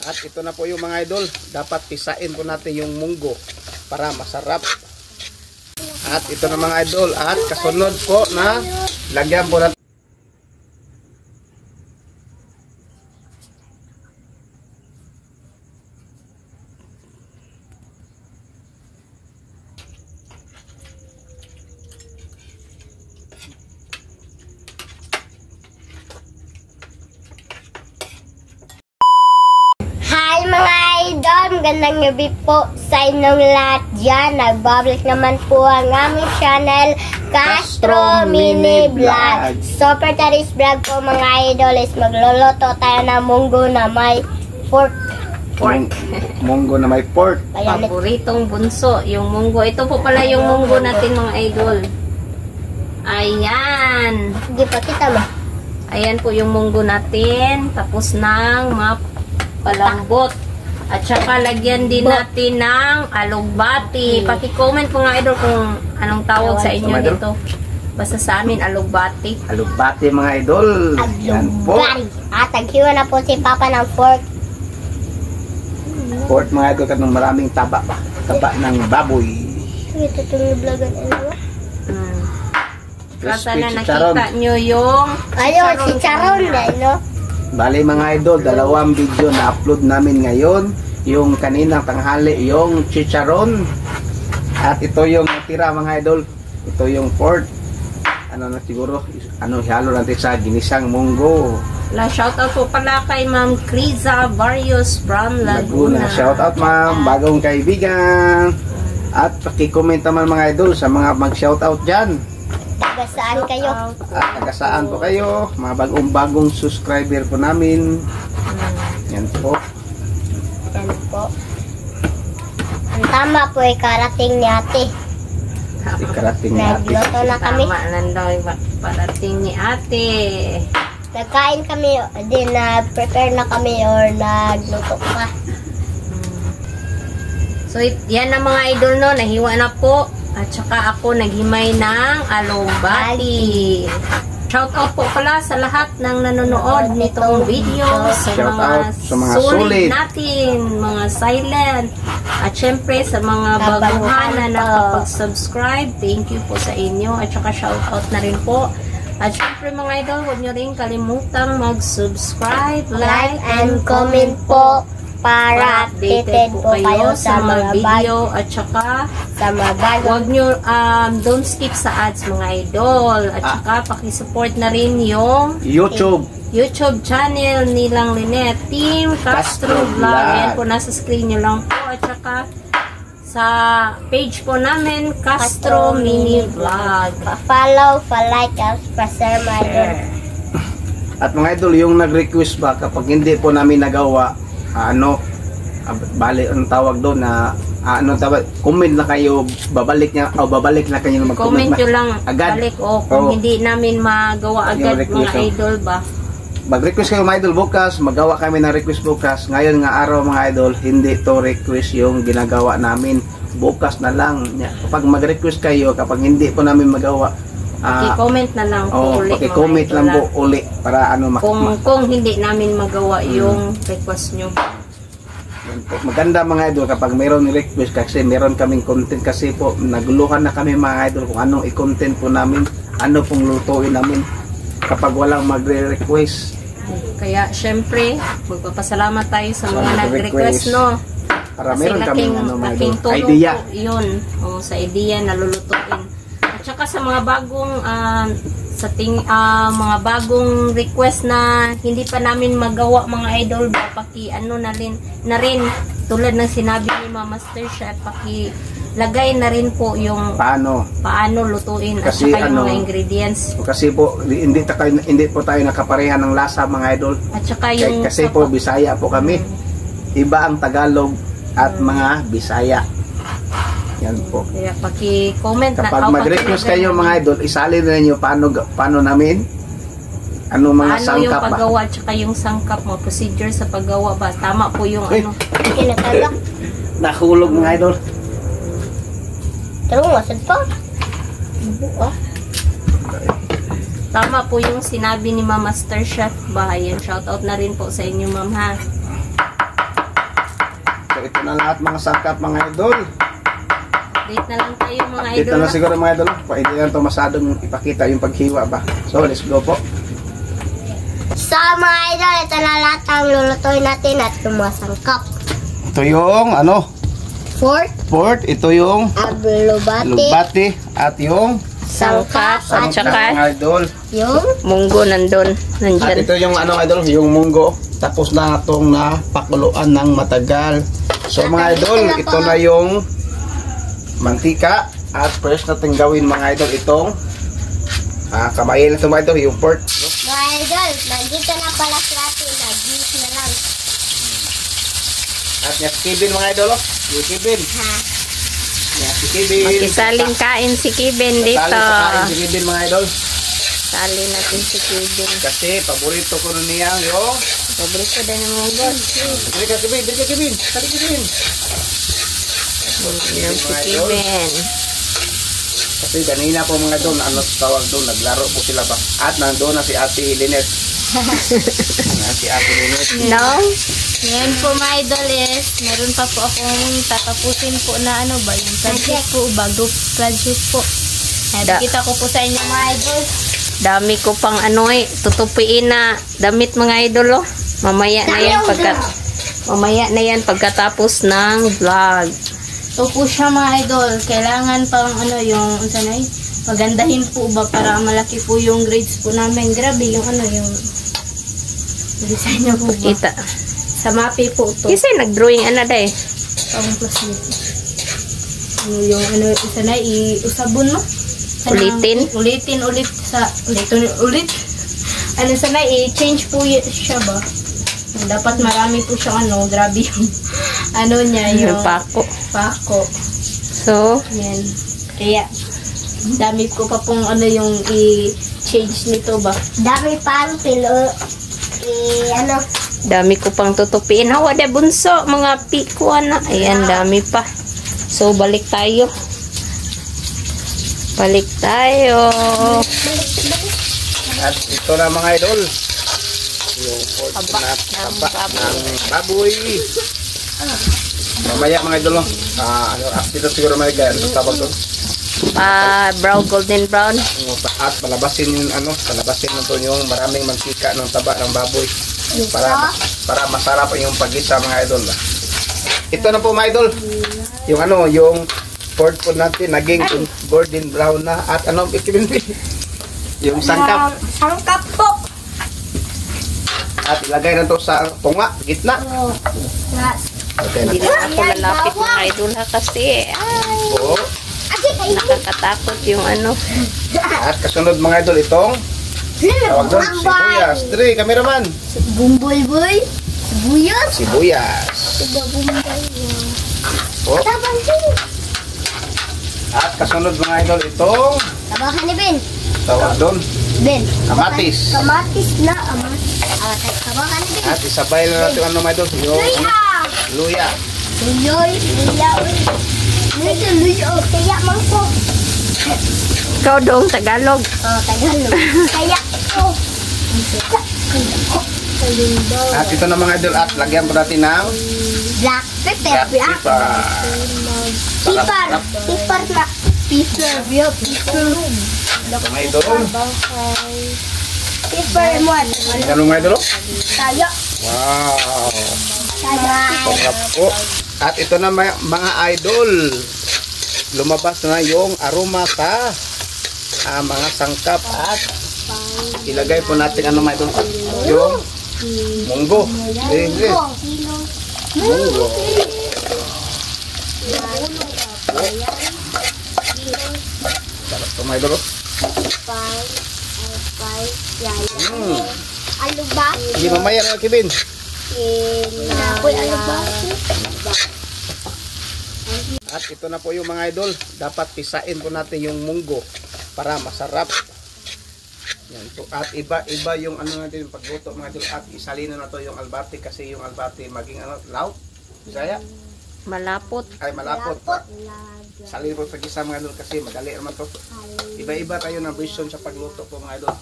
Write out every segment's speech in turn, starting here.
At ito na po yung mga idol. Dapat pisain po natin yung munggo para masarap. At ito na mga idol. At kasunod po na lagyan po natin. Magandang gabi po sa inyong lahat dyan. Nagbabalik naman po ang aming channel, Castro Mini Vlog. So for today's vlog po mga idol is magluluto tayo ng munggo na may pork. Munggo na may pork. Paboritong bunso, yung munggo. Ito po pala yung munggo natin mga idol. Ayan. Hindi pa kita ba? Ayan po yung munggo natin. Tapos nang mapalambot. At saka lagyan din natin ng alugbati. Paki-comment po nga idol kung anong tawag sa inyo dito. Basta sa amin, alugbati. Alugbati mga idol. Alugbati. At naghiwa na po si Papa ng pork. Pork mga idol, kanong maraming taba pa. Taba ng baboy. Ito itong vlogan. Kasa na nakita nyo yung si Charon no? Bali mga idol, dalawang video na upload namin ngayon. Yung kaninang tanghali, yung chicharon. At ito yung natira mga idol. Ito yung pork. Ano na siguro, halo natin sa ginisang munggo. Shoutout po pala kay Ma'am Criza Barrios from Laguna. Shoutout ma'am, bagong kaibigan. At paki-comment naman mga idol sa mga mag-shoutout dyan. Tagasaan kayo? Tagasaan po kayo. Mga bagong subscriber po namin. Yan po. Yan po. Ang tama po ay karating ni ate. Ikarating ni ate. Nagluto na kami. Tama nandaw parating ni ate. Nagkain kami, din na-prepare na kami or nagluto pa. So yan na mga idol no, nahiwa na po. At saka ako naghimay ng alugbati. Shoutout po pala sa lahat ng nanonood nitong video, sa mga solid natin, mga silent, at syempre sa mga baguhan na nakapag-subscribe. Thank you po sa inyo. At saka shoutout na rin po. At syempre mga idol, huwag nyo rin kalimutang mag-subscribe, like, and comment po para updated po kayo sa mga video. At saka sa mga bago. Huwag nyo, don't skip sa ads mga idol. At saka pakisupport na rin yung YouTube channel nilang Lynette, Team Castro Vlog. Ayan po, nasa screen nyo lang po. At saka sa page po namin, Castro Mini Vlog. Pa-follow, pa-like, at pa-share mga idol. At mga idol, yung nag-request ba kapag hindi po namin nagawa, bali ang tawag doon na comment na kayo, babalik na kayo mag-comment nyo lang agad. Balik kung hindi namin magawa agad mga idol ba, mag-request kayo mga idol bukas, magawa kami ng request bukas. Ngayon nga araw mga idol, hindi to request yung ginagawa namin, bukas na lang. Kapag mag-request kayo, kapag hindi po namin magawa, i-comment na lang po uli. I-comment lang po uli para kung hindi namin magawa yung request nyo. Maganda mga idol kapag mayroon request kasi meron kaming content kasi po naguluhan na kami mga idol kung anong i-content po namin, ano pong lutuin namin kapag walang magre-request. Kaya syempre magpapasalamat tayo sa mga nag-request no. Para meron kaming idea. Yun, sa idea na lulutuin. At saka sa mga bagong mga bagong request na hindi pa namin magawa mga idol, paki na rin tulad ng sinabi ni Mama Master Chef, paki lagay na rin po yung paano lutuin at saka yung mga ingredients. Kasi po hindi po tayo nakapareha ng lasa mga idol. At saka yung kasi po Bisaya po kami. Iba ang Tagalog at mga Bisaya. Yan po. Kaya paki-comment na kapag mag-request kayo mga idol, isali na niyo paano namin mga sangkap yung paggawa at saka yung sangkap mo, procedure sa paggawa ba. Tama po yung nahulog mga idol. Pero masad pa. Tama po yung sinabi ni Mama Master Chef ba. Yan, shoutout na rin po sa inyo ma'am ha. So ito na lahat mga sangkap mga idol. Update na lang tayo mga Update idol. na lang siguro mga idol. Hindi lang ito masadong ipakita yung paghiwa ba. So let's go po. So mga idol, ito na lahat ang lulutuin natin at yung mga sangkap. Ito yung ano, Pork, ito yung aglubati, lubati at yung Sangkap at sangkap saka mga idol. yung munggo nandun. At Nandyan. ito yung ano idol, yung munggo. Tapos na itong napakuluan ng matagal. So mga idol, ito na yung mantika. At first natin gawin mga idol itong kamayin na ito mga idol, yung pork. mga idol, nandito na pala si ate, nag-juice na lang. At niya si Kevin mga idol, yung Kevin. Ha? Niya si Kevin. Makisaling kain si Kevin dito. Kasali sa kain si Kevin mga idol. Sali natin si Kevin. Kasi paborito ko na niya yung Paborito din ng munggo. Bili ka Kevin, bili ka Kevin. Kali Kevin. Yan si Kevin. Kasi kanina po mga doon, ano tawag doon, naglaro po sila ba. At nandoon na si Ate Lynette. Si Ate Lynette. No? Yan po mga idol is, meron pa po akong tatapusin po na ano ba, yung project po, bago project po. Kita ko po sa inyo mga idol. Dami ko pang ano tutupiin na damit mga idol Mamaya na yan pagkatapos ng vlog. Ito po siya mga idol. Kailangan pang ano yung sanay, pagandahin po ba para malaki po yung grades po namin. Grabe yung ano yung design niya po ba. Kita. Sa mapi po to. Kasi nag-drawing ano dahil. Pang plastic. Ano yung ano sanay iusabon no? Ulitin ulit sa ulit. Ano sana i-change po siya ba? Dapat marami po siya ano, grabe yung ano niya yung pako. So, yan. Kaya dami ko pa pong ano yung i-change nito ba? Dami pang pilo, ano? Dami ko pang tutupiin. Hawa de bunso, mga pikuan na. Ayan, dami pa. So, balik tayo. At ito na mga idol. Yung pork na taba ng baboy. Mamaya mga idol. Dito siguro may gaya. Ano tawag doon? Brown, golden brown. At palabasin yung ano, palabasin nito yung maraming mantika ng taba ng baboy. Para masarap yung paggisa mga idol. Ito na po mga idol. Yung ano, yung pork po natin naging golden brown na at ano yung sangkap. Sangkap po. At ilagay na to sa tunga, gitna. Okay na. Hindi na ako lalapit mga idol kasi Po. nakakatakot yung ano. At kasunod mga idol itong tawag doon, sibuyas. Dre, cameraman. Bumboy-boy. Sibuyas. Sibuyas. Po. At kasunod mga idol itong Tabakan ni Ben. tawag doon, Ben. kamatis. Kamatis na. Tabakan ni Ben. At isabay na natin ano mga idol, yung luya. Luyoy. Luyoy. Kaya man po. Ikaw dong Tagalog. Tagalog. Kaya po. At ito na mga idol, at lagyan po natin ng Black pepper. black pepper. Pepper na. Pepper. Mga idol. Pepper mo. Ano mga idol? Tayo. Wow. Tayo. Sarap po. At ito na mga idol. Lumabas na yung aroma sa mga sangkap at ilagay po natin ano mga idol, yung munggo. Munggo. Sarap po mga idol. Alubak. Hindi mamaya na Kevin. Apoy alubak. At ito na po yung mga idol. Dapat pisain po natin yung munggo para masarap. Yan po. At iba yung ano natin yung pagluto mga idol. At isalin na to yung albati kasi yung albati maging ano, laut. Bisaya? Malapot. Ay malapot. Salin po pag-isa mga idol kasi madali naman to. Iba-iba tayo ng version sa pagluto po mga idol.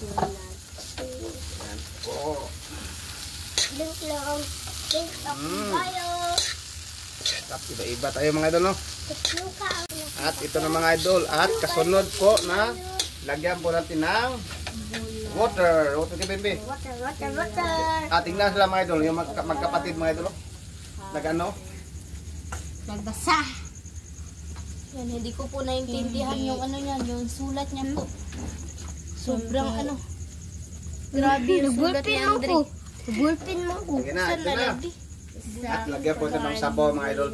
Yan po. Sarap, iba-iba tayo mga idol, no? At ito na mga idol. At kasunod po na lagyan po natin ng water. Water kay Bebe. Water. At tingnan sila mga idol. Yung magkapatid mga idol. Nag-ano? Nagbasa. Yan, hindi ko po naintindihan yung ano niya, yung sulat niya po. Sobrang ano. Grabe yung sulat ni Andre. Ballpen mo ko. Sige na, ito na. At lagyan po ito ng sabaw mga idol.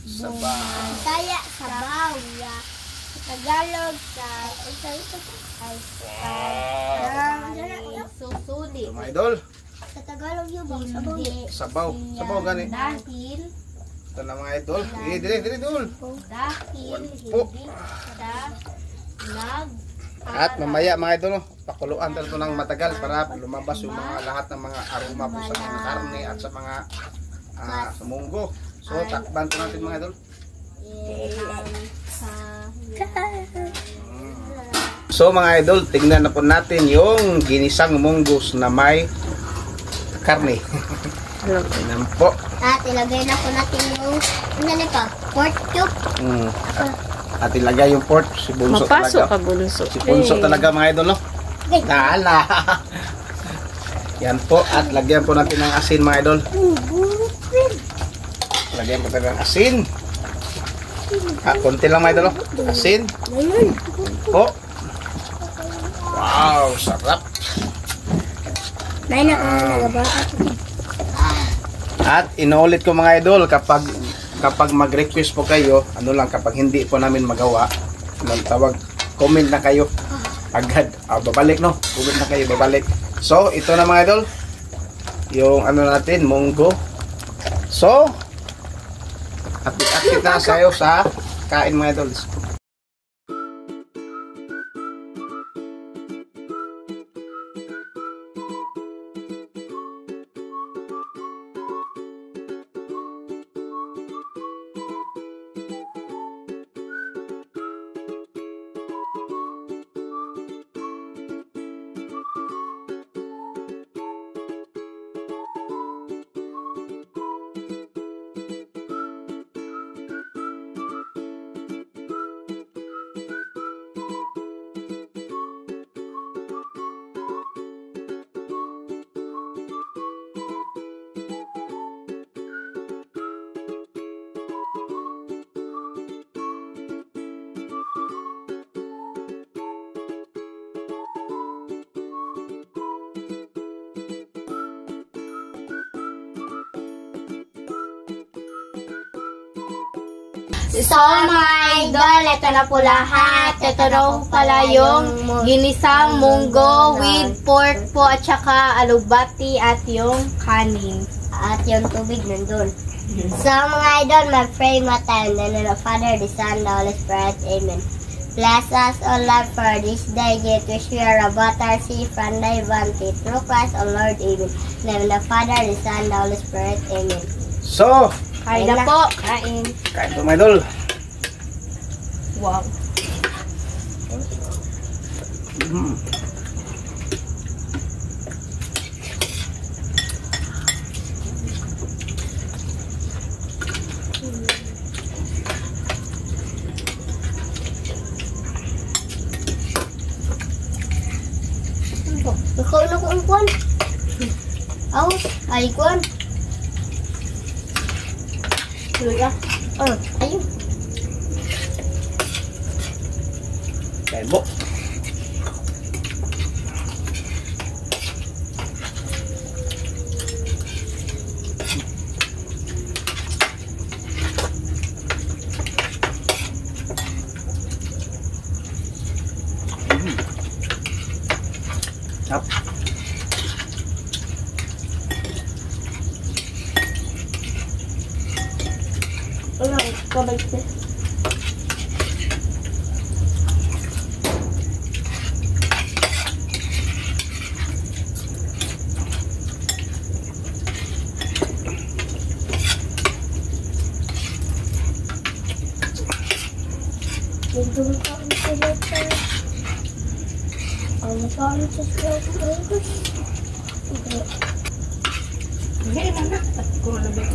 Sabaw. Kaya sabaw. Sa Tagalog, sa Susuli. Ito mga idol. sa Tagalog yung bang sabaw. Sabaw. Sabaw gani. Dahil, Ito na mga idol. Dili idol. dahil Po. hindi siya nag At mamaya mga idol, pakuluan talaga ng matagal para lumabas yung mga lahat ng mga aroma po sa mga karne at sa mga munggo. So takban po natin mga idol. So mga idol, tingnan na po natin yung ginisang munggos na may karne. Tingnan po. At ilagay na po natin yung ano nito, pork cube. At ilagay yung pork, si Bunso talaga. Bunso. Si Bunso talaga mga idol, no? Dala. Yan po, at lagyan po natin ng asin mga idol. Lagyan po natin ng asin. Konti lang mga idol, no? Asin. Po. Wow, sarap. At inuulit ko mga idol, kapag mag-request po kayo, ano lang, kapag hindi po namin magawa, tawag, comment na kayo agad. Babalik, no? Comment na kayo, babalik. So, ito na mga idol, yung ano natin, munggo. So, at kita sayo sa kain mga idol. So mga idol, ito na po lahat. Ito na po pala yung ginisang munggo with pork po at saka alubati at yung kanin. At yung tubig nandun. So mga idol, mag-pray mo tayo. In the name of the Father, the Son, the Holy Spirit. Amen. Bless us, O Lord, for this day. Give to share about our sea from thy bounty. Through Christ, O Lord. Amen. In the name of the Father, the Son, the Holy Spirit. Amen. So, Kain na po. Kain. kain po mga idol. Wow. Ikaw na kung kuwan. Ay kuwan. Ayun. Kain po. Sarap. Kabalik na.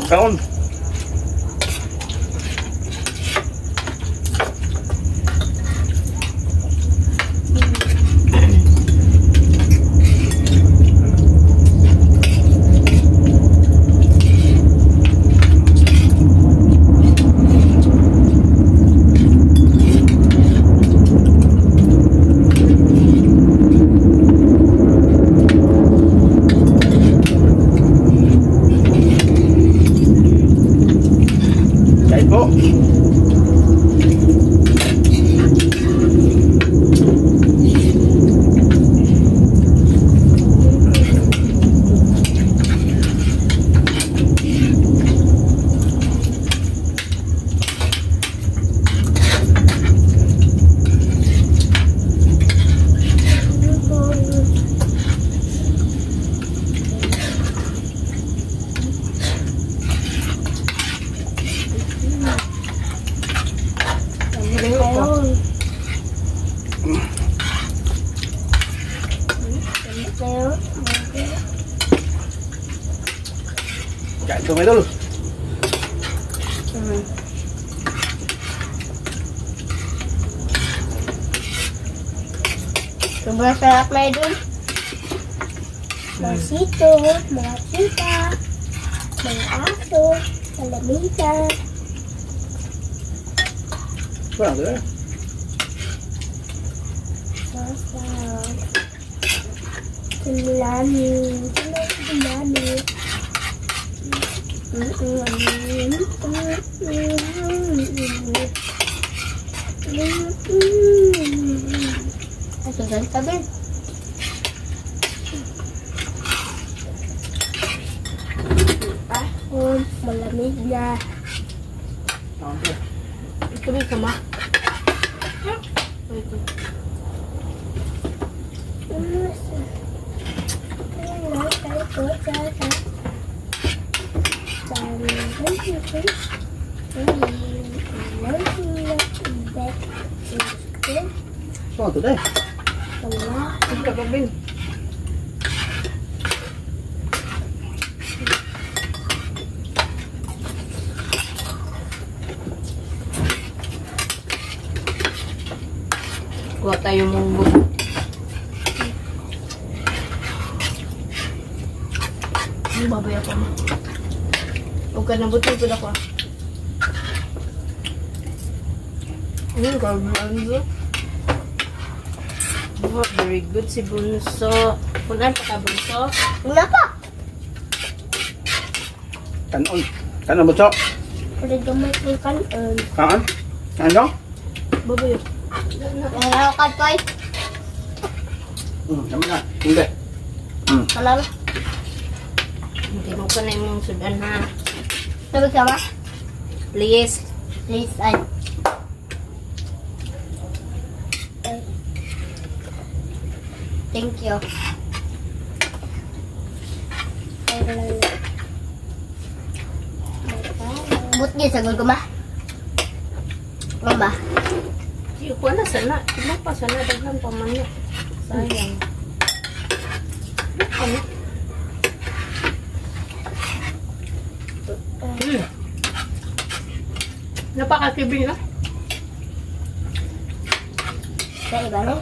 Kaon. bunso. Kain ito, mga idol. Sobrang sarap na idol. Mga sito, mga tita, mga aso, kalamitan. Parang ito eh. Masarap. Sulami. Sulami. Asugan sabi. Ahon, malamig na. Ito rin sama. Oh, ito deh. Ang kababin. Kuha tayo munggo. Ano babaya ko mo? Huwag ka na butil ko na ko. Garbanzo. Oh, very good si Bunso. Kunan pa ka, Bunso? Wala pa. Kanon. Kanon, bunso. Pwede gamay kong kanon. Kaan? Ano? Babayo. Nangakad ko ay. Kami na. Hindi. Wala na. Hindi mo pa na yung sudan ha. Sabi sama? Please. Please ay. Thank you. But niya sa gulguma. Mama. Ikuha na sana. Ikuha pa sana. Daghan pa man niya. Sayang. Ano? Napakakibing na. Sa iba na.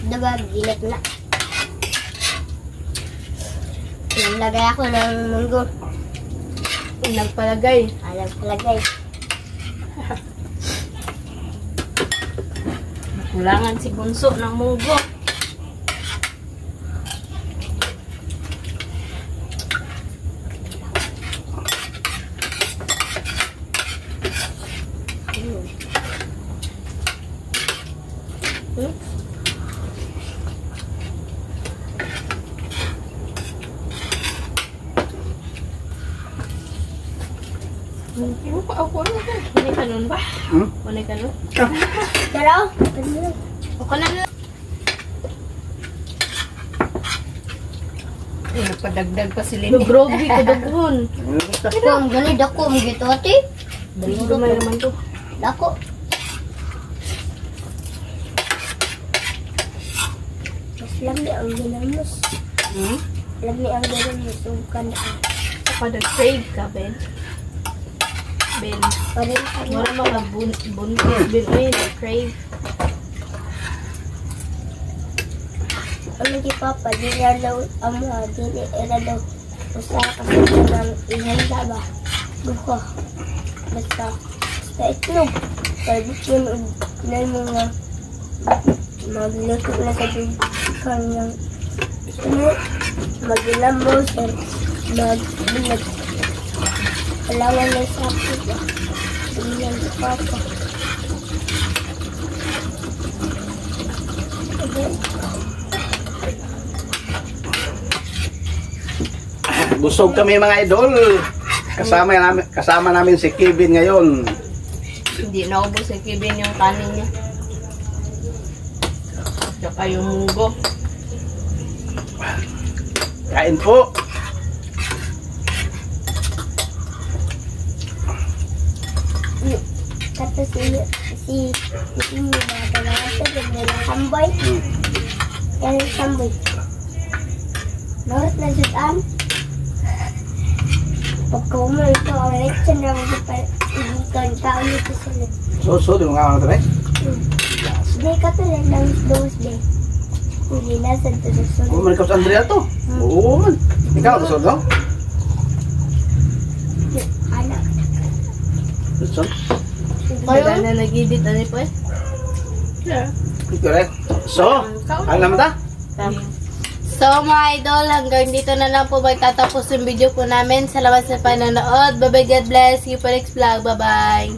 Diba, gilit na. Naglagay ako ng munggo. Nagpalagay. Nagpalagay. Kulangan si Bunso ng munggo. Ano pa ako na ba? Manay kanon ba? Manay kanon? Dalaw? O ka na lang. Nagpadagdag pa si Lini. Grobe ko daghon. Ako, ang ganit ako. Ang gito ati. Dumay naman to. Dako. Mas lami ang ginamos. Lami ang ginamos. Sukan na. Padag-crave ka, Ben. Ben. Wala mga buntis, Ben. Ay, nag-crave. Ano di Papa, di na daw, di na daw, usa kasi ng ihanda ba? Gusto. Basta itlog. Pwede yun na mga magluto na sa kanyang mag-ilamos at mag-bilag. Kailangan na sa akin. Bilang sa papa. Busog kami mga idol. Kasama namin si Kevin ngayon. Hindi naubos si Kevin yung kanin niya. Tsaka yung munggo. Kain po. Tapos si mga samboy. Yan yung samboy. Norot na sudan. Pagka ito, ang election na mag-ibutan taon nito sila. So, di mo nga ako na Hindi ka tuloy lang dos day. Hindi na sa tuloy. Oh, man ikaw sa Andrea to. Oo man. Ikaw, gusto mo? Anak. Gusto? Wala na nag-edit ano po eh. Yeah. Correct. So, ang naman ta? So mga idol, hanggang dito na lang po magtatapos yung video po namin. Salamat sa panonood. Bye bye, God bless. See you for next vlog. Bye bye.